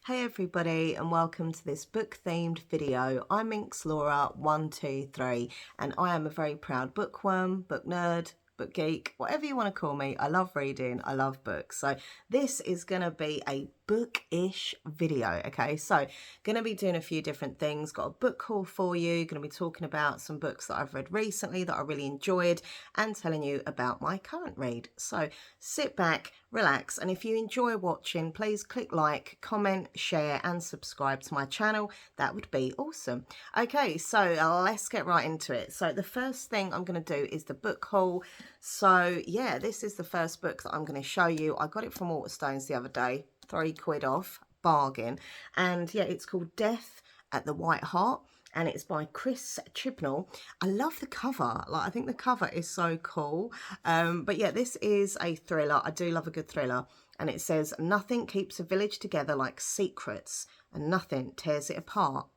Hey everybody, and welcome to this book themed video. I'm Minx Laura 123 and I am a very proud bookworm, book nerd, book geek, whatever you want to call me. I love reading, I love books. So this is going to be a bookish video, okay? So going to be doing a few different things. Got a book haul for you, going to be talking about some books that I've read recently that I really enjoyed and telling you about my current read. So sit back, relax, and if you enjoy watching, please click like, comment, share and subscribe to my channel. That would be awesome. Okay, so let's get right into it. So the first thing I'm going to do is the book haul. So yeah, this is the first book that I'm going to show you. I got it from Waterstones the other day, £3 off, bargain. And yeah, it's called Death at the White Hart and it's by Chris Chibnall. I love the cover. Like, I think the cover is so cool. But yeah, this is a thriller. I do love a good thriller. And it says, nothing keeps a village together like secrets and nothing tears it apart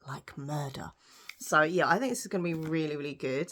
like murder. So yeah, I think this is going to be really, really good.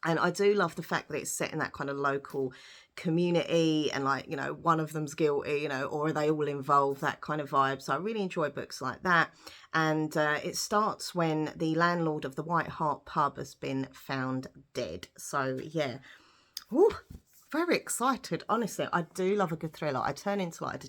And I do love the fact that it's set in that kind of local community and, like, you know, one of them's guilty, you know, or are they all involved, that kind of vibe. So I really enjoy books like that. And it starts when the landlord of the White Hart pub has been found dead. So yeah, ooh, very excited. Honestly, I do love a good thriller. I turn into like a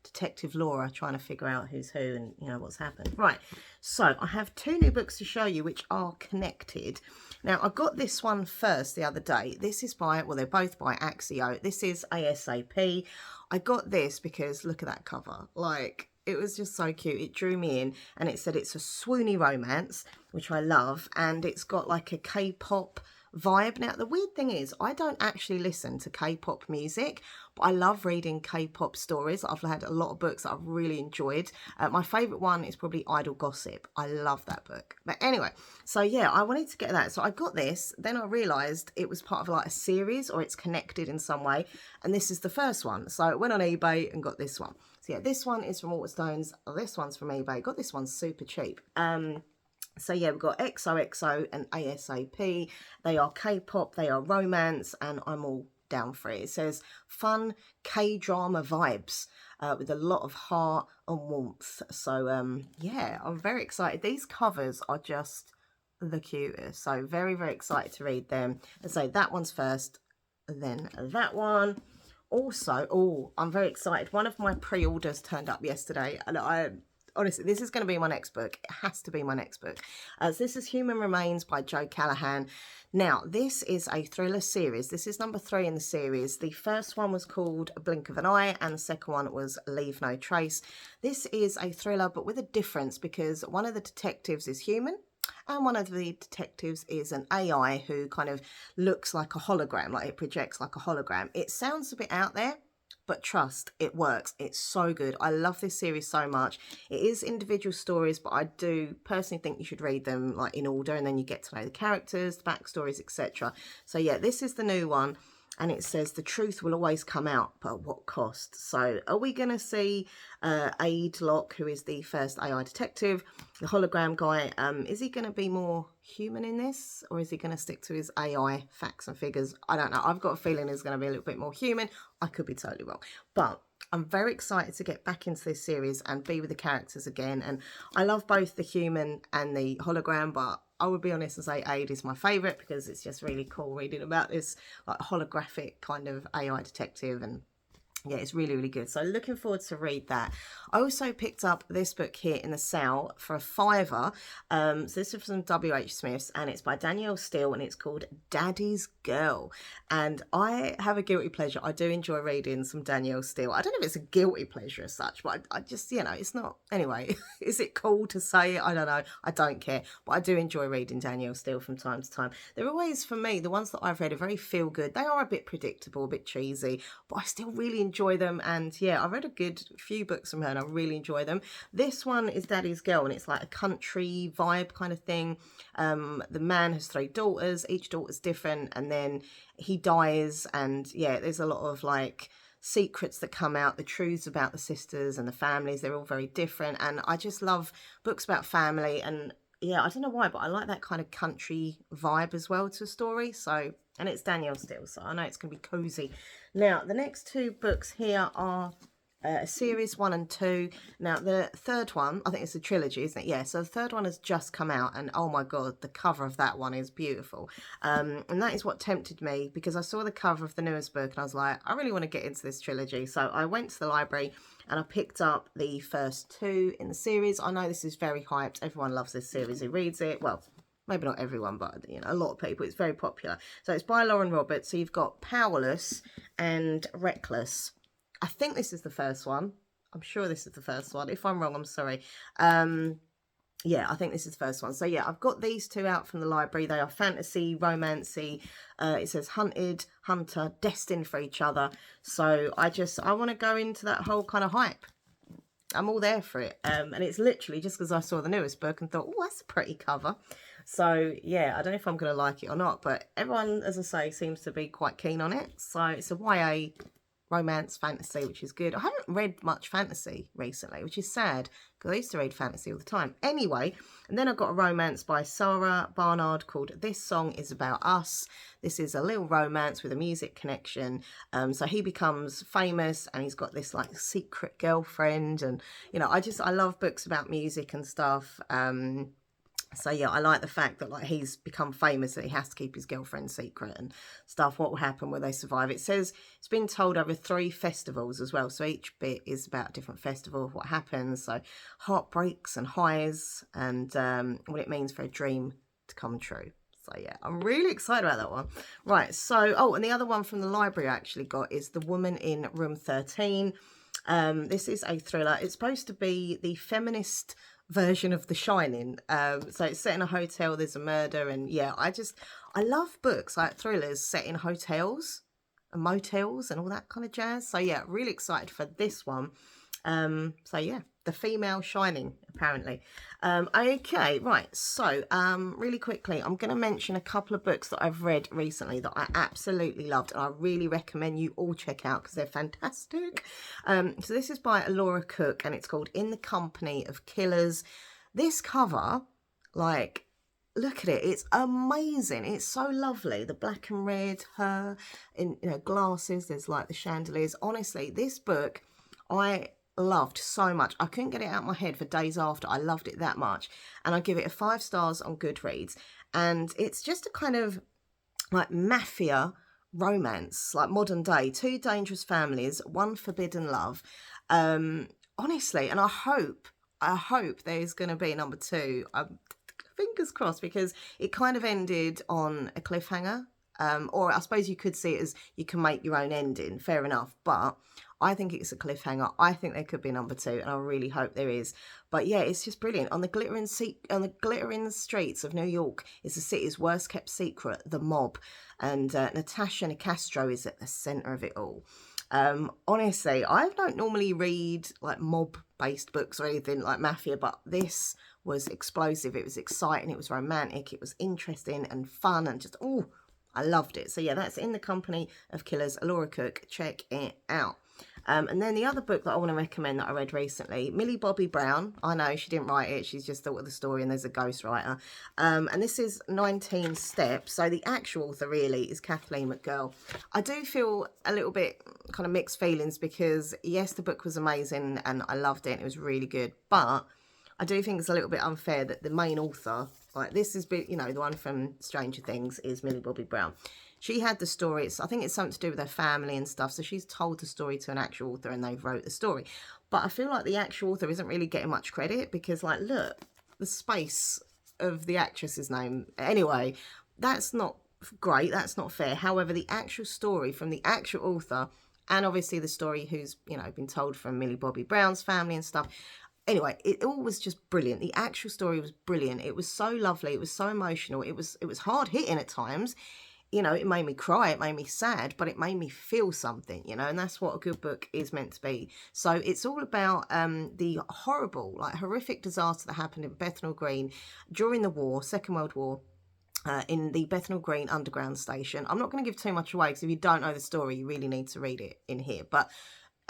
Detective Laura, trying to figure out who's who and, you know, what's happened. Right, so I have two new books to show you which are connected. Now, I got this one first the other day. This is by, well, they're both by XOXO. This is ASAP. I got this because look at that cover. Like, it was just so cute. It drew me in, and it said it's a swoony romance, which I love, and it's got like a K-pop vibe. Now, the weird thing is, I don't actually listen to K-pop music, but I love reading K-pop stories. I've had a lot of books that I've really enjoyed. My favourite one is probably Idle Gossip. I love that book. But anyway, so yeah, I wanted to get that. So I got this, then I realised it was part of like a series, or it's connected in some way, and this is the first one. So I went on eBay and got this one. So yeah, this one is from Waterstones, this one's from eBay. Got this one super cheap. So yeah, we've got XOXO and ASAP. They are K-pop, they are romance, and I'm all down for it. It says fun K-drama vibes with a lot of heart and warmth. So yeah, I'm very excited. These covers are just the cutest. So very, very excited to read them. And so that one's first, then that one. Also, oh, I'm very excited. One of my pre-orders turned up yesterday, and honestly, this is going to be my next book. It has to be my next book. So this is Human Remains by Joe Callahan. Now, this is a thriller series. This is number 3 in the series. The first one was called A Blink of an Eye, and the second one was Leave No Trace. This is a thriller, but with a difference, because one of the detectives is human, and one of the detectives is an AI who kind of looks like a hologram, like it projects like a hologram. It sounds a bit out there, but trust, it works. It's so good. I love this series so much. It is individual stories, but I do personally think you should read them like in order, and then you get to know the characters, the backstories, etc. So yeah, this is the new one, and it says the truth will always come out, but at what cost? So are we going to see Aid Locke, who is the first AI detective, the hologram guy, is he going to be more human in this, or is he going to stick to his AI facts and figures? I don't know. I've got a feeling he's going to be a little bit more human. I could be totally wrong, but I'm very excited to get back into this series and be with the characters again. And I love both the human and the hologram, but I would be honest and say Aid is my favourite because it's just really cool reading about this like holographic kind of AI detective, and yeah, it's really, really good. So looking forward to read that. I also picked up this book here in the sale for a £5. So this is from W.H. Smith's, and it's by Danielle Steele, and it's called Daddy's Girl. And I have a guilty pleasure. I do enjoy reading some Danielle Steele. I don't know if it's a guilty pleasure as such, but I just, you know, it's not. Anyway, is it cool to say it? I don't know. I don't care. But I do enjoy reading Danielle Steele from time to time. They're always, for me, the ones that I've read are very feel good. They are a bit predictable, a bit cheesy, but I still really enjoy them. And yeah, I've read a good few books from her and I really enjoy them. This one is Daddy's Girl, and it's like a country vibe kind of thing. The man has 3 daughters, each daughter's different, and then he dies, and yeah, there's a lot of like secrets that come out, the truths about the sisters and the families. They're all very different, and I just love books about family. And yeah, I don't know why, but I like that kind of country vibe as well to a story. So, and it's Danielle Steele, so I know it's going to be cozy. Now, the next 2 books here are series 1 and 2. Now the third one, I think it's a trilogy, isn't it? Yeah, so the third one has just come out, and oh my god, the cover of that one is beautiful. And that is what tempted me, because I saw the cover of the newest book and I was like, I really want to get into this trilogy. So I went to the library and I picked up the first 2 in the series. I know this is very hyped, everyone loves this series who reads it. Well, maybe not everyone, but you know, a lot of people. It's very popular. So it's by Lauren Roberts. So you've got Powerless and Reckless. I think this is the first one. I'm sure this is the first one. If I'm wrong, I'm sorry. Yeah, I think this is the first one. So yeah, I've got these 2 out from the library. They are fantasy, romancy. It says hunted, hunter, destined for each other. So I want to go into that whole kind of hype. I'm all there for it. And it's literally just because I saw the newest book and thought, oh, that's a pretty cover. So yeah, I don't know if I'm going to like it or not, but everyone, as I say, seems to be quite keen on it. So it's a YA romance fantasy, which is good. I haven't read much fantasy recently, which is sad, because I used to read fantasy all the time. Anyway, and then I've got a romance by Sarah Barnard called This Song Is About Us. This is a little romance with a music connection. So he becomes famous and he's got this like secret girlfriend, and you know, I love books about music and stuff. So yeah, I like the fact that like he's become famous, that he has to keep his girlfriend secret and stuff. What will happen when they survive? It says it's been told over 3 festivals as well. So each bit is about a different festival of what happens. So heartbreaks and highs, and what it means for a dream to come true. So yeah, I'm really excited about that one. Right, so, oh, and the other one from the library I actually got is The Woman in Room 13. This is a thriller. It's supposed to be the feminist version of The Shining. So it's set in a hotel, there's a murder, and yeah, I love books like thrillers set in hotels and motels and all that kind of jazz. So yeah, really excited for this one. So yeah, the female Shining, apparently. Okay, right, so really quickly, I'm going to mention a couple of books that I've read recently that I absolutely loved, and I really recommend you all check out because they're fantastic. So this is by Laura Cook, and it's called In the Company of Killers. This cover, like, look at it, it's amazing. It's so lovely, the black and red, her in, you know, glasses, there's like the chandeliers. Honestly, this book I loved so much. I couldn't get it out of my head for days after. I loved it that much, and I give it a 5 stars on Goodreads. And it's just a kind of like mafia romance, like modern day, 2 dangerous families, 1 forbidden love. Honestly, and I hope there's going to be number 2. Fingers crossed, because it kind of ended on a cliffhanger. Or I suppose you could see it as you can make your own ending, fair enough, but I think it's a cliffhanger. I think there could be number 2, and I really hope there is. But yeah, it's just brilliant. On the glittering streets of New York is the city's worst kept secret, the mob, and Natasha Nicastro is at the centre of it all. Honestly, I don't normally read like mob-based books or anything like mafia, but this was explosive. It was exciting. It was romantic. It was interesting and fun, and just I loved it. So yeah, that's In the Company of Killers, Laura Cook. Check it out. And then the other book that I want to recommend that I read recently, Millie Bobby Brown. I know she didn't write it. She's just thought of the story, and there's a ghostwriter. And this is 19 Steps. So the actual author really is Kathleen McGill. I do feel a little bit kind of mixed feelings, because yes, the book was amazing and I loved it. It was really good. But I do think it's a little bit unfair that the main author, like this is, you know, the one from Stranger Things, is Millie Bobby Brown. She had the story. I think it's something to do with her family and stuff. So she's told the story to an actual author, and they've wrote the story. But I feel like the actual author isn't really getting much credit, because like, look, the space of the actress's name. Anyway, that's not great. That's not fair. However, the actual story from the actual author, and obviously the story who's, you know, been told from Millie Bobby Brown's family and stuff. Anyway, it all was just brilliant. The actual story was brilliant. It was so lovely. It was so emotional. It was hard hitting at times. You know, it made me cry, it made me sad, but it made me feel something, you know, and that's what a good book is meant to be. So it's all about the horrible, like horrific disaster that happened in Bethnal Green during the war, Second World War, in the Bethnal Green Underground Station. I'm not going to give too much away, because if you don't know the story, you really need to read it in here. But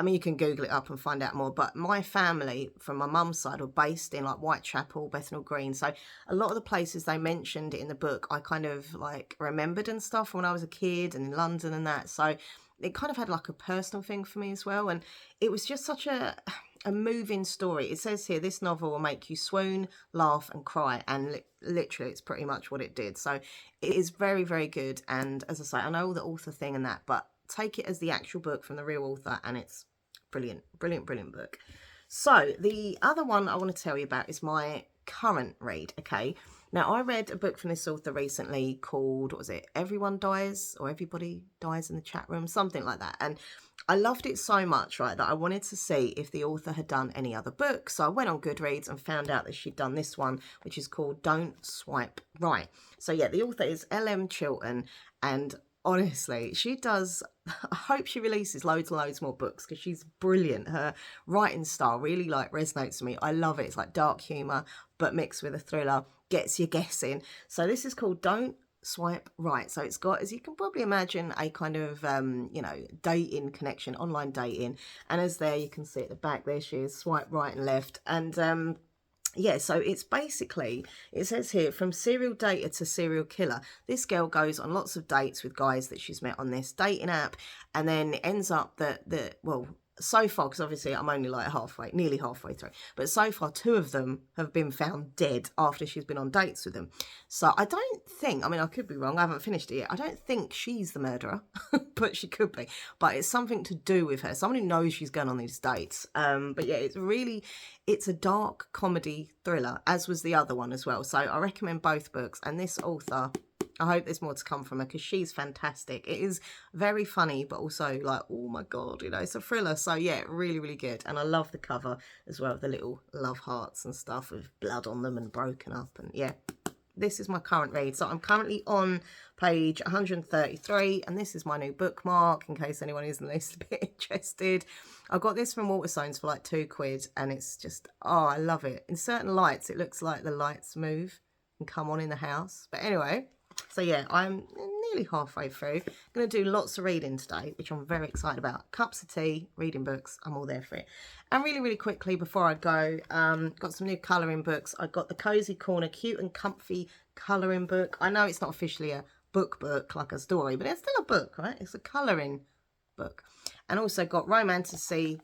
I mean, you can Google it up and find out more, but my family from my mum's side were based in like Whitechapel, Bethnal Green. So a lot of the places they mentioned in the book, I kind of like remembered and stuff when I was a kid, and in London and that. So it kind of had like a personal thing for me as well. And it was just such a moving story. It says here, this novel will make you swoon, laugh and cry. And literally, it's pretty much what it did. So it is very, very good. And as I say, I know the author thing and that, but take it as the actual book from the real author. And it's brilliant, brilliant, brilliant book. So the other one I want to tell you about is my current read, okay? Now, I read a book from this author recently called, what was it? Everyone Dies, or Everybody Dies in the Chat Room, something like that. And I loved it so much, right, that I wanted to see if the author had done any other books. So I went on Goodreads and found out that she'd done this one, which is called Don't Swipe Right. So yeah, the author is L.M. Chilton, and honestly, she does, I hope she releases loads and loads more books because she's brilliant. Her writing style really like resonates with me. I love it. It's like dark humour, but mixed with a thriller, gets you guessing. So this is called Don't Swipe Right. So it's got, as you can probably imagine, a kind of, you know, dating connection, online dating. And as there, you can see at the back, there she is, swipe right and left. And, yeah, so it's basically, it says here, from serial dater to serial killer. This girl goes on lots of dates with guys that she's met on this dating app, and then it ends up that, well, so far, because obviously I'm only like nearly halfway through, but so far 2 of them have been found dead after she's been on dates with them. So I don't think, I mean, I could be wrong, I haven't finished it yet. I don't think she's the murderer, but she could be. But it's something to do with her, someone who knows she's going on these dates. But yeah, it's a dark comedy thriller, as was the other one as well. So I recommend both books, and this author, I hope there's more to come from her because she's fantastic. It is very funny, but also like, oh my God, you know, it's a thriller. So yeah, really, really good. And I love the cover as well, the little love hearts and stuff with blood on them and broken up. And yeah, this is my current read. So I'm currently on page 133, and this is my new bookmark in case anyone is in this a bit interested. I got this from Waterstones for like £2, and it's just, oh, I love it. In certain lights, it looks like the lights move and come on in the house. But anyway, so yeah, I'm nearly halfway through. I'm going to do lots of reading today, which I'm very excited about. Cups of tea, reading books, I'm all there for it. And really, really quickly before I go, got some new colouring books. I got the Cozy Corner Cute and Comfy colouring book. I know it's not officially a book like a story, but it's still a book, right? It's a colouring book. And also got Romantasy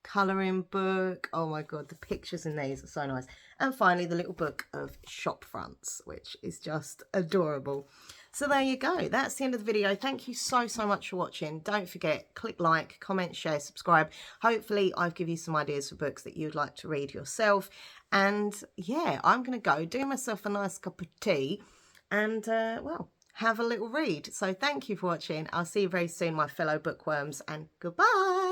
colouring book. Oh my God, the pictures in these are so nice. And finally, the little book of shop fronts, which is just adorable. So there you go. That's the end of the video. Thank you so, so much for watching. Don't forget, click like, comment, share, subscribe. Hopefully, I've given you some ideas for books that you'd like to read yourself. And yeah, I'm going to go do myself a nice cup of tea and, well, have a little read. So thank you for watching. I'll see you very soon, my fellow bookworms, and goodbye.